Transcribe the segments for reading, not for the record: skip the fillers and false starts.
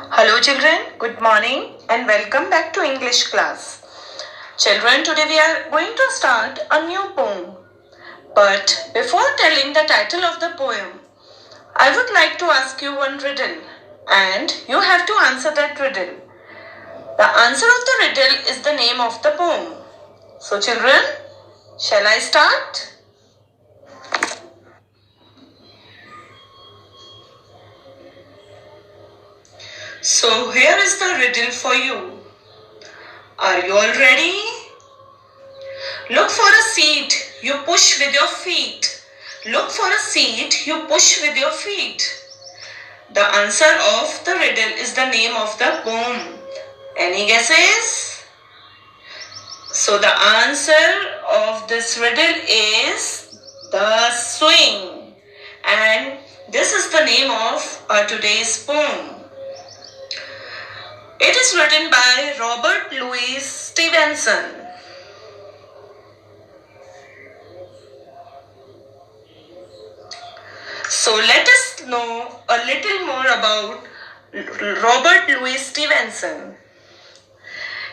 Hello children, good morning and welcome back to English class. Children, today we are going to start a new poem. But before telling the title of the poem, I would like to ask you one riddle and you have to answer that riddle. The answer of the riddle is the name of the poem. So children, shall I start? So here is the riddle for you. Are you all ready? Look for a seed, you push with your feet. Look for a seed, you push with your feet. The answer of the riddle is the name of the poem. Any guesses? So the answer of this riddle is The Swing. And this is the name of our today's poem. It is written by Robert Louis Stevenson. So let us know a little more about Robert Louis Stevenson.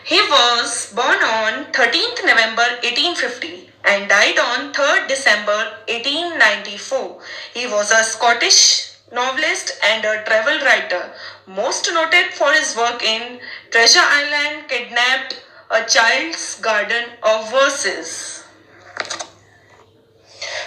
He was born on 13th November 1850 and died on 3rd December 1894. He was a Scottish novelist and a travel writer, most noted for his work in Treasure Island, Kidnapped, A Child's Garden of Verses.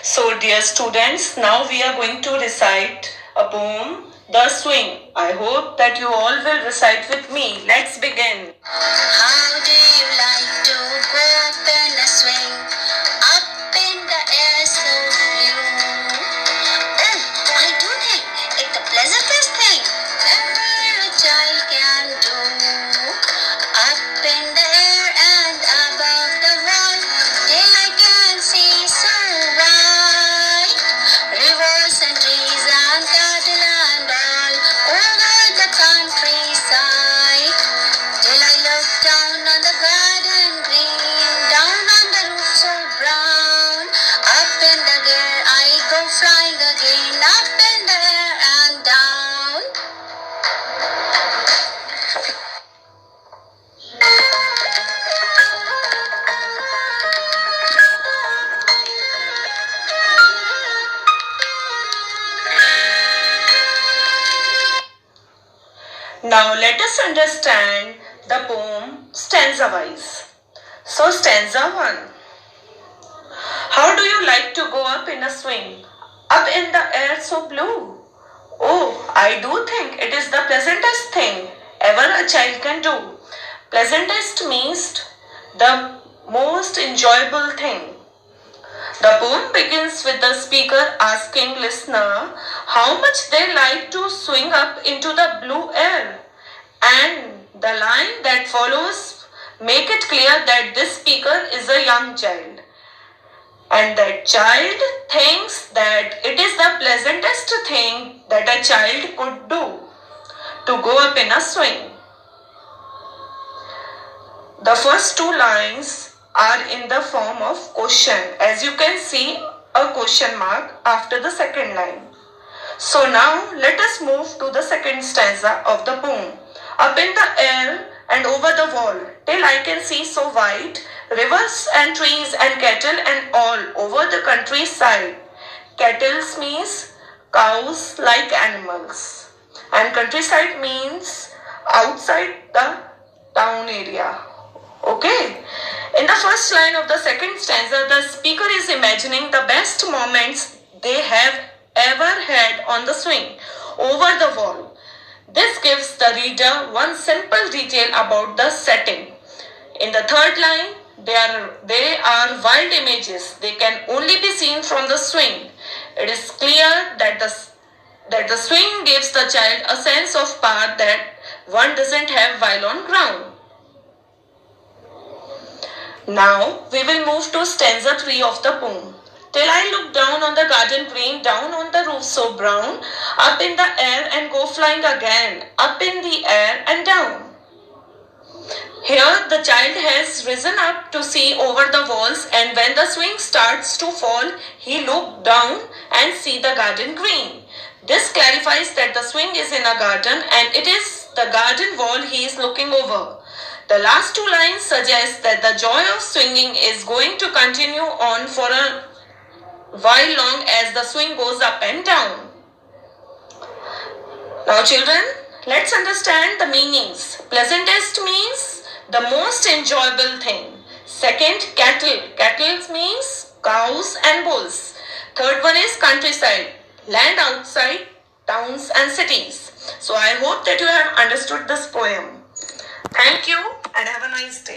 So dear students, now we are going to recite a poem, The Swing. I hope that you all will recite with me. Let's begin. How do you like to go up in a swing? Up in the air so blue. Oh, I do think it's the pleasantest thing ever a child can do. Up in the air and above the wall, till I can see so bright. Rivers and trees and cattle and all over the countryside. Till I look down on the garden green, down on the roof so brown. Up in the air I go flying again, up in the air and down. Now let us understand the poem stanza wise. So stanza 1. How do you like to go up in a swing? Up in the air so blue. Oh, I do think it is the pleasantest thing ever a child can do. Pleasantest means the most enjoyable thing. The poem begins with the speaker asking listener how much they like to swing up into the blue air. And the line that follows make it clear that this speaker is a young child. And that child thinks that it is the pleasantest thing that a child could do, to go up in a swing. The first two lines are in the form of question. As you can see, a question mark after the second line. So now let us move to the second stanza of the poem. Up in the air and over the wall, till I can see so wide, rivers and trees and cattle and all over the countryside. Cattle means cows like animals, and countryside means outside the town area. Okay. In the first line of the second stanza, the speaker is imagining the best moments they have ever had on the swing over the wall. This gives the reader one simple detail about the setting. In the third line, they are wild images. They can only be seen from the swing. It is clear that the swing gives the child a sense of power that one doesn't have while on ground. Now we will move to stanza 3 of the poem. Till I look down on the garden green, down on the roof so brown, up in the air and go flying again, up in the air and down. Here the child has risen up to see over the walls, and when the swing starts to fall, he looked down and see the garden green. This clarifies that the swing is in a garden and it is the garden wall he is looking over. The last two lines suggest that the joy of swinging is going to continue on for a while long as the swing goes up and down. Now children, let's understand the meanings. Pleasantest means the most enjoyable thing. Second, cattle. Cattle means cows and bulls. Third one is countryside, land outside towns and cities. So I hope that you have understood this poem. Thank you and have a nice day.